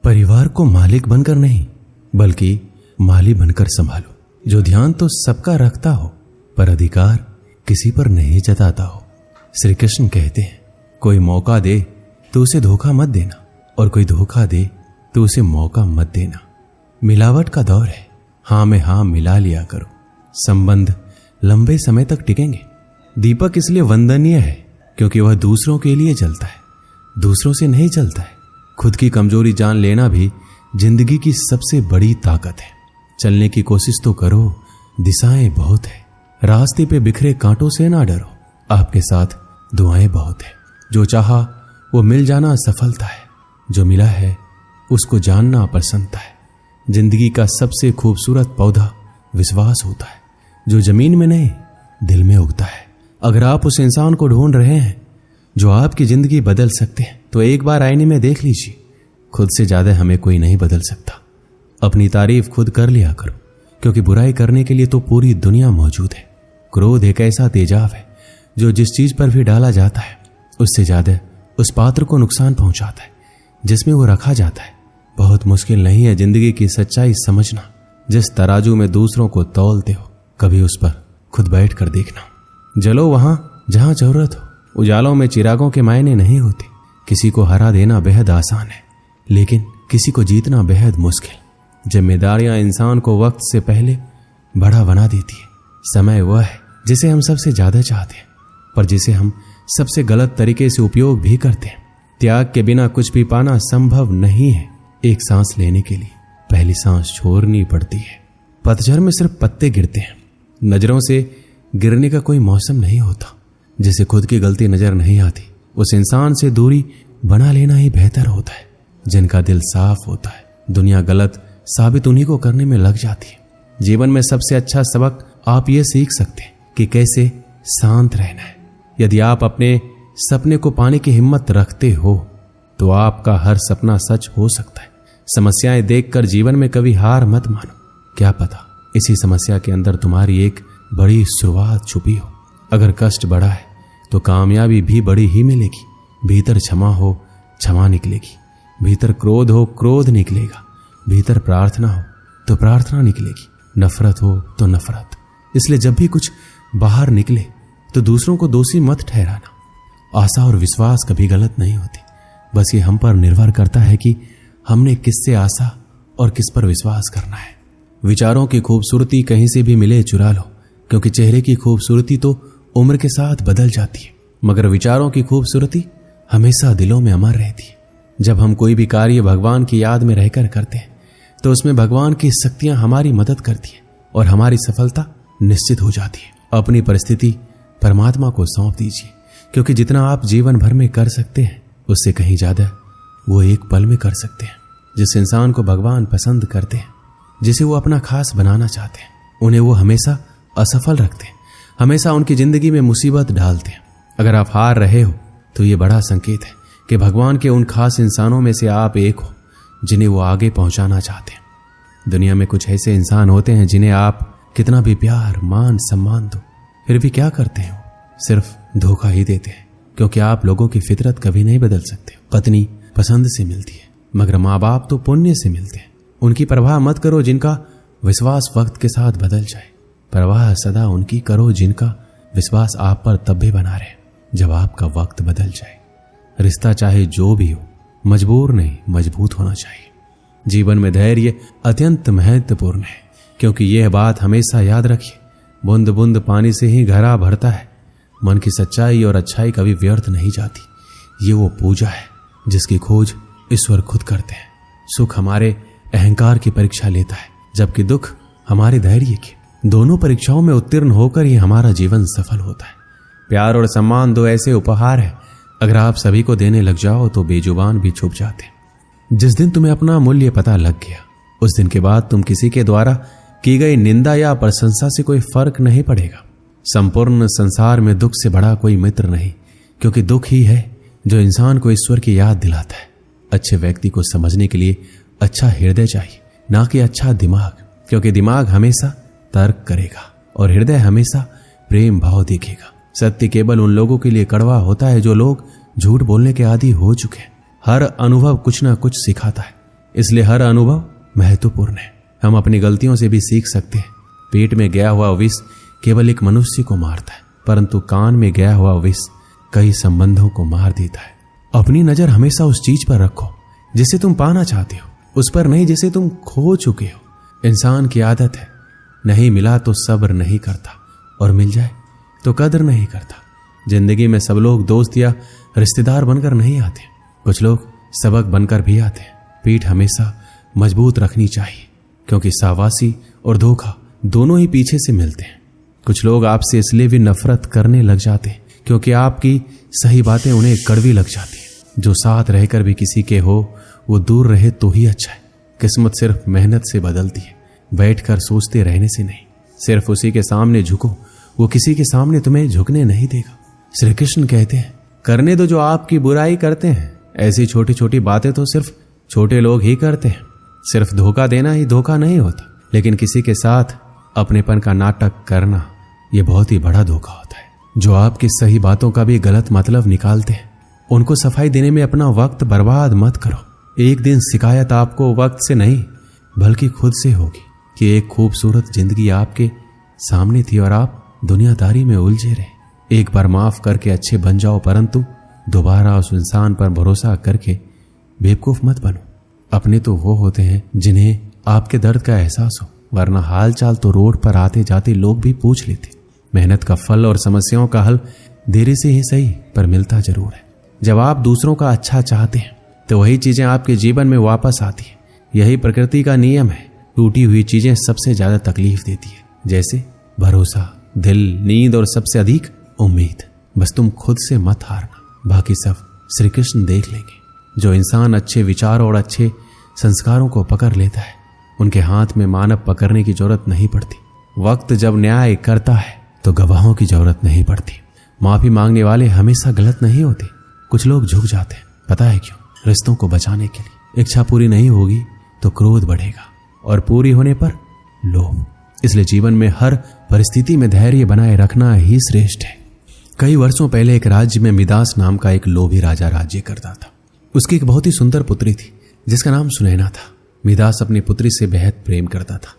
परिवार को मालिक बनकर नहीं बल्कि माली बनकर संभालो, जो ध्यान तो सबका रखता हो पर अधिकार किसी पर नहीं जताता हो। श्री कृष्ण कहते हैं, कोई मौका दे तो उसे धोखा मत देना, और कोई धोखा दे तो उसे मौका मत देना। मिलावट का दौर है, हां में हां मिला लिया करो, संबंध लंबे समय तक टिकेंगे। दीपक इसलिए वंदनीय है क्योंकि वह दूसरों के लिए जलता है, दूसरों से नहीं जलता है। खुद की कमजोरी जान लेना भी जिंदगी की सबसे बड़ी ताकत है। चलने की कोशिश तो करो, दिशाएं बहुत है। रास्ते पे बिखरे कांटों से ना डरो, आपके साथ दुआएं बहुत है। जो चाहा वो मिल जाना सफलता है, जो मिला है उसको जानना प्रसन्नता है। जिंदगी का सबसे खूबसूरत पौधा विश्वास होता है, जो जमीन में नहीं दिल में उगता है। अगर आप उस इंसान को ढूंढ रहे हैं जो आपकी जिंदगी बदल सकते हैं, तो एक बार आईने में देख लीजिए। खुद से ज्यादा हमें कोई नहीं बदल सकता। अपनी तारीफ खुद कर लिया करो, क्योंकि बुराई करने के लिए तो पूरी दुनिया मौजूद है। क्रोध एक ऐसा तेजाब है जो जिस चीज पर भी डाला जाता है उससे ज्यादा उस पात्र को नुकसान पहुंचाता है जिसमें वो रखा जाता है। बहुत मुश्किल नहीं है जिंदगी की सच्चाई समझना। जिस तराजू में दूसरों को तौलते हो, कभी उस पर खुद बैठ कर देखना। जलो वहां जहां जरूरत हो। उजालों में चिरागों के मायने नहीं होते। किसी को हरा देना बेहद आसान है, लेकिन किसी को जीतना बेहद मुश्किल। जिम्मेदारियां इंसान को वक्त से पहले बड़ा बना देती है। समय वह है जिसे हम सबसे ज्यादा चाहते हैं, पर जिसे हम सबसे गलत तरीके से उपयोग भी करते हैं। त्याग के बिना कुछ भी पाना संभव नहीं है। एक सांस लेने के लिए पहली सांस छोड़नी पड़ती है। पतझड़ में सिर्फ पत्ते गिरते हैं। नजरों से गिरने का कोई मौसम नहीं होता। जिसे खुद की गलती नजर नहीं आती, उस इंसान से दूरी बना लेना ही बेहतर होता है। जिनका दिल साफ होता है, दुनिया गलत साबित उन्हीं को करने में लग जाती है। जीवन में सबसे अच्छा सबक आप ये सीख सकते हैं कि कैसे शांत रहना है। यदि आप अपने सपने को पाने की हिम्मत रखते हो तो आपका हर सपना सच हो सकता है। समस्याएं देखकर जीवन में कभी हार मत मानो। क्या पता इसी समस्या के अंदर तुम्हारी एक बड़ी शुरुआत छुपी हो। अगर कष्ट बड़ा है तो कामयाबी भी बड़ी ही मिलेगी। भीतर क्षमा हो, क्षमा निकलेगी। भीतर क्रोध हो, क्रोध निकलेगा। भीतर प्रार्थना हो तो प्रार्थना निकलेगी। नफरत हो तो नफरत। इसलिए जब भी कुछ बाहर निकले तो दूसरों को दोषी मत ठहराना। आशा और विश्वास कभी गलत नहीं होती। बस ये हम पर निर्भर करता है कि हमने किससे आशा और किस पर विश्वास करना है। विचारों की खूबसूरती कहीं से भी मिले चुरा लो, क्योंकि चेहरे की खूबसूरती तो उम्र के साथ बदल जाती है, मगर विचारों की खूबसूरती हमेशा दिलों में अमर रहती है। जब हम कोई भी कार्य भगवान की याद में रहकर करते हैं तो उसमें भगवान की शक्तियां हमारी मदद करती हैं और हमारी सफलता निश्चित हो जाती है। अपनी परिस्थिति परमात्मा को सौंप दीजिए, क्योंकि जितना आप जीवन भर में कर सकते हैं उससे कहीं ज्यादा वो एक पल में कर सकते हैं। जिस इंसान को भगवान पसंद करते हैं, जिसे वो अपना खास बनाना चाहते हैं, उन्हें वो हमेशा असफल रखते हैं, हमेशा उनकी जिंदगी में मुसीबत डालते हैं। अगर आप हार रहे हो तो ये बड़ा संकेत है कि भगवान के उन खास इंसानों में से आप एक हो जिन्हें वो आगे पहुंचाना चाहते हैं। दुनिया में कुछ ऐसे इंसान होते हैं जिन्हें आप कितना भी प्यार, मान, सम्मान दो, फिर भी क्या करते हैं, सिर्फ धोखा ही देते हैं। क्योंकि आप लोगों की फितरत कभी नहीं बदल सकते। पत्नी पसंद से मिलती है, मगर माँ बाप तो पुण्य से मिलते हैं। उनकी परवाह मत करो जिनका विश्वास वक्त के साथ बदल जाए। परवाह सदा उनकी करो जिनका विश्वास आप पर तब भी बना रहे जब आपका वक्त बदल जाए। रिश्ता चाहे जो भी हो, मजबूर नहीं मजबूत होना चाहिए। जीवन में धैर्य अत्यंत महत्वपूर्ण है, क्योंकि यह बात हमेशा याद रखिए, बूंद बूंद पानी से ही घड़ा भरता है। मन की सच्चाई और अच्छाई कभी व्यर्थ नहीं जाती। ये वो पूजा है जिसकी खोज ईश्वर खुद करते हैं। सुख हमारे अहंकार की परीक्षा लेता है, जबकि दुख हमारे धैर्य की। दोनों परीक्षाओं में उत्तीर्ण होकर ही हमारा जीवन सफल होता है। प्यार और सम्मान दो ऐसे उपहार है, अगर आप सभी को देने लग जाओ तो बेजुबान भी छुप जाते हैं। जिस दिन तुम्हें अपना मूल्य पता लग गया, उस दिन के बाद तुम किसी के द्वारा की गई निंदा या प्रशंसा से कोई फर्क नहीं पड़ेगा। संपूर्ण संसार में दुख से बड़ा कोई मित्र नहीं, क्योंकि दुख ही है जो इंसान को ईश्वर की याद दिलाता है। अच्छे व्यक्ति को समझने के लिए अच्छा हृदय चाहिए, ना कि अच्छा दिमाग, क्योंकि दिमाग हमेशा तर्क करेगा और हृदय हमेशा प्रेम भाव दिखेगा। सत्य केवल उन लोगों के लिए कड़वा होता है जो लोग झूठ बोलने के आदी हो चुके हैं। हर अनुभव कुछ ना कुछ सिखाता है, इसलिए हर अनुभव महत्वपूर्ण है। हम अपनी गलतियों से भी सीख सकते हैं। पेट में गया हुआ विष केवल एक मनुष्य को मारता है, परंतु कान में गया हुआ विष कई संबंधों को मार देता है। अपनी नजर हमेशा उस चीज पर रखो जिसे तुम पाना चाहते हो, उस पर नहीं जिसे तुम खो चुके हो। इंसान की आदत है, नहीं मिला तो सब्र नहीं करता, और मिल जाए तो कदर नहीं करता। जिंदगी में सब लोग दोस्त या रिश्तेदार बनकर नहीं आते, कुछ लोग सबक बनकर भी आते हैं। पीठ हमेशा मजबूत रखनी चाहिए, क्योंकि शाबाशी और धोखा दोनों ही पीछे से मिलते हैं। कुछ लोग आपसे इसलिए भी नफरत करने लग जाते हैं क्योंकि आपकी सही बातें उन्हें कड़वी लग जाती हैं। जो साथ रहकर भी किसी के हो वो दूर रहे तो ही अच्छा है। किस्मत सिर्फ मेहनत से बदलती है, बैठकर सोचते रहने से नहीं। सिर्फ उसी के सामने झुको, वो किसी के सामने तुम्हें झुकने नहीं देगा। श्री कृष्ण कहते हैं, करने दो जो आपकी बुराई करते हैं। ऐसी छोटी छोटी बातें तो सिर्फ छोटे लोग ही करते हैं। सिर्फ धोखा देना ही धोखा नहीं होता, लेकिन किसी के साथ अपनेपन का नाटक करना ये बहुत ही बड़ा धोखा होता है। जो आपकी सही बातों का भी गलत मतलब निकालते हैं, उनको सफाई देने में अपना वक्त बर्बाद मत करो। एक दिन शिकायत आपको वक्त से नहीं बल्कि खुद से होगी कि एक खूबसूरत जिंदगी आपके सामने थी और आप दुनियादारी में उलझे रहे। एक बार माफ करके अच्छे बन जाओ, परंतु दोबारा उस इंसान पर भरोसा करके बेवकूफ मत बनो। अपने तो वो होते हैं जिन्हें आपके दर्द का एहसास हो, वरना हाल चाल तो रोड पर आते जाते लोग भी पूछ लेते। मेहनत का फल और समस्याओं का हल देरी से ही सही पर मिलता जरूर है। जब आप दूसरों का अच्छा चाहते हैं तो वही चीजें आपके जीवन में वापस आती हैं। यही प्रकृति का नियम है। टूटी हुई चीजें सबसे ज्यादा तकलीफ देती है, जैसे भरोसा, दिल, नींद और सबसे अधिक उम्मीद। बस तुम खुद से मत हारना, बाकी सब श्री कृष्ण देख लेंगे। जो इंसान अच्छे विचारों और अच्छे संस्कारों को पकड़ लेता है, उनके हाथ में मानव पकड़ने की जरूरत नहीं पड़ती। वक्त जब न्याय करता है तो गवाहों की जरूरत नहीं पड़ती। माफी मांगने वाले हमेशा गलत नहीं होते। कुछ लोग झुक जाते हैं, पता है क्यों? रिश्तों को बचाने के लिए। इच्छा पूरी नहीं होगी तो क्रोध बढ़ेगा, और पूरी होने पर लोभ। इसलिए जीवन में हर परिस्थिति में धैर्य बनाए रखना ही श्रेष्ठ है। कई वर्षों पहले एक राज्य में मिदास नाम का एक लोभी राजा राज्य करता था। उसकी एक बहुत ही सुंदर पुत्री थी जिसका नाम सुनैना था। मिदास अपनी पुत्री से बेहद प्रेम करता था,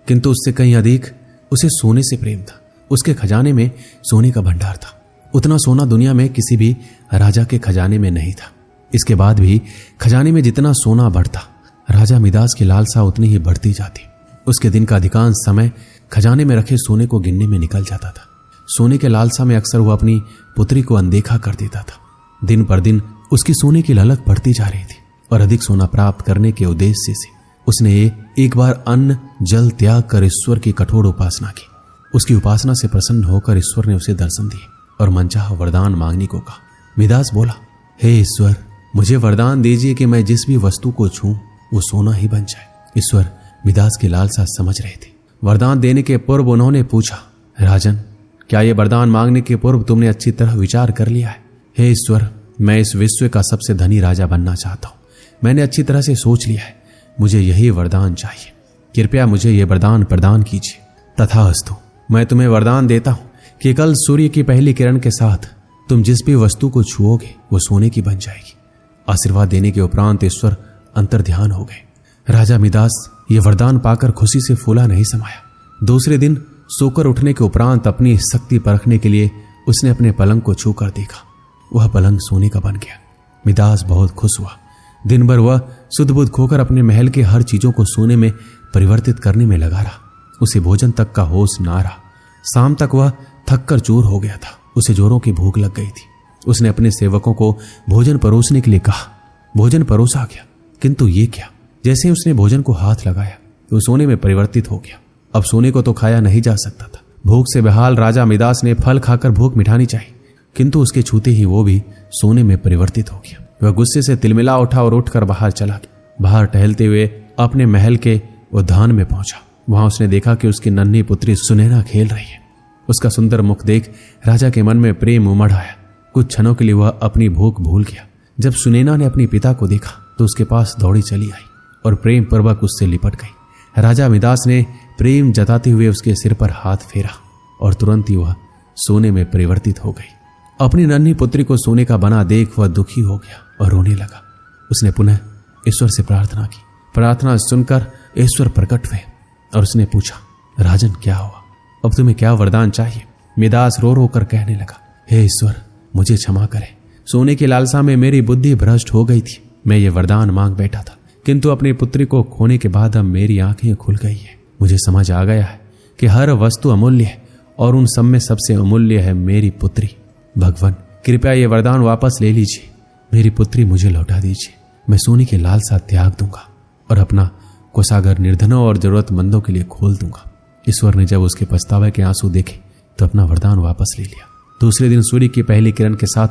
किंतु उससे कहीं अधिक उसे सोने से प्रेम था। उसके खजाने में सोने का भंडार था। उतना सोना दुनिया में किसी भी राजा के खजाने में नहीं था। इसके बाद भी खजाने में जितना सोना बढ़ता, राजा मिदास की लालसा उतनी ही बढ़ती जाती। उसके दिन का अधिकांश समय खजाने में रखे सोने को गिनने में निकल जाता था। सोने के लालसा में अक्सर वह अपनी पुत्री को अनदेखा कर देता था। दिन पर दिन उसकी सोने की ललक बढ़ती जा रही थी, और अधिक सोना प्राप्त करने के उद्देश्य से उसने एक बार अन्न जल त्याग कर ईश्वर की कठोर उपासना की। उसकी उपासना से प्रसन्न होकर ईश्वर ने उसे दर्शन दिए और मनचाह वरदान मांगने को कहा। मिदास बोला, हे ईश्वर, मुझे वरदान दीजिए कि मैं जिस भी वस्तु को छूं वो सोना ही बन जाए। ईश्वर मिदास की लालसा समझ रहे थे। वरदान देने के पूर्व उन्होंने पूछा, राजन, क्या ये वरदान मांगने के पूर्व तुमने अच्छी तरह विचार कर लिया है? हे ईश्वर, मैं इस विश्व का सबसे धनी राजा बनना चाहता हूं। मैंने अच्छी तरह से सोच लिया है, मुझे यही वरदान चाहिए। कृपया मुझे यह वरदान प्रदान कीजिए। तथास्तु, मैं तुम्हें वरदान देता हूं कि कल सूर्य की पहली किरण के साथ तुम जिस भी वस्तु को छुओगे वो सोने की बन जाएगी। आशीर्वाद देने के उपरांत ईश्वर अंतर्ध्यान हो गए। राजा मिदास ये वरदान पाकर खुशी से फूला नहीं समाया। दूसरे दिन सोकर उठने के उपरांत अपनी शक्ति परखने के लिए उसने अपने पलंग को छूकर देखा। वह पलंग सोने का बन गया। मिदास बहुत खुश हुआ। दिन भर वह सुध बुध खोकर अपने महल के हर चीजों को सोने में परिवर्तित करने में लगा रहा। उसे भोजन तक का होश ना रहा। शाम तक वह थक कर चूर हो गया था। उसे जोरों की भूख लग गई थी। उसने अपने सेवकों को भोजन परोसने के लिए कहा। भोजन परोसा गया, किंतु ये क्या, जैसे उसने भोजन को हाथ लगाया तो सोने में परिवर्तित हो गया। अब सोने को तो खाया नहीं जा सकता था। भूख से बेहाल राजा मिदास ने फल खाकर भूख मिटानी चाहिए, किंतु उसके छूते ही वो भी सोने में परिवर्तित हो गया। वह गुस्से से तिलमिला उठा और उठकर बाहर चला गया। बाहर टहलते हुए अपने महल के उद्यान में पहुंचा। वहां उसने देखा कि उसकी नन्ही पुत्री सुनैना खेल रही है। उसका सुंदर मुख देख राजा के मन में प्रेम उमड़ आया। कुछ क्षणों के लिए वह अपनी भूख भूल गया। जब सुनैना ने अपने पिता को देखा तो उसके पास दौड़ी चली आई और प्रेम पूर्वक उससे लिपट गई। राजा मिदास ने प्रेम जताते हुए उसके सिर पर हाथ फेरा और तुरंत ही वह सोने में परिवर्तित हो गई। अपनी नन्ही पुत्री को सोने का बना देख वह दुखी हो गया और रोने लगा। उसने पुनः ईश्वर से प्रार्थना की प्रार्थना सुनकर ईश्वर प्रकट हुए और उसने पूछा, राजन क्या हुआ, अब तुम्हें क्या वरदान चाहिए? मिदास रो रो कर कहने लगा, हे ईश्वर मुझे क्षमा करें, सोने की लालसा में मेरी बुद्धि भ्रष्ट हो गई थी। मैं ये वरदान मांग बैठा था, किंतु अपनी पुत्री को खोने के बाद अब मेरी आंखें खुल गई है। मुझे समझ आ गया है कि हर वस्तु अमूल्य है और उन सब में सबसे अमूल्य है मेरी पुत्री। भगवान कृपया ये वरदान वापस ले लीजिए, मेरी पुत्री मुझे लौटा दीजिए। मैं सोने की लालसा त्याग दूंगा और अपना कोषागार निर्धनों और जरूरतमंदों के लिए खोल दूंगा। ईश्वर ने जब उसके पछतावे के आंसू देखे तो अपना वरदान वापस ले लिया। दूसरे दिन सूर्य की पहली किरण के साथ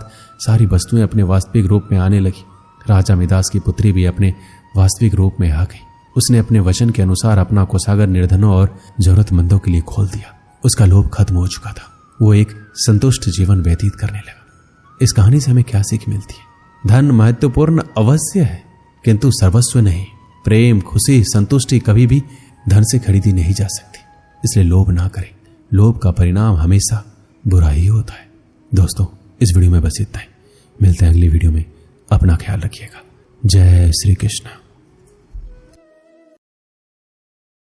सारी वस्तुएं अपने वास्तविक रूप में आने लगी। राजा मिदास की पुत्री भी अपने वास्तविक रूप में आ गई। उसने अपने वचन के अनुसार अपना कोषागार निर्धनों और जरूरतमंदों के लिए खोल दिया। उसका लोभ खत्म हो चुका था। वो एक संतुष्ट जीवन व्यतीत करने लगा। इस कहानी से हमें क्या सीख मिलती है? धन महत्वपूर्ण अवश्य है, किंतु सर्वस्व नहीं। प्रेम, खुशी, संतुष्टि कभी भी धन से खरीदी नहीं जा सकती। इसलिए लोभ ना करें। लोभ का परिणाम हमेशा बुरा ही होता है। दोस्तों, इस वीडियो में बस इतना ही। मिलते हैं अगली वीडियो में। अपना ख्याल रखिएगा। जय श्री कृष्ण।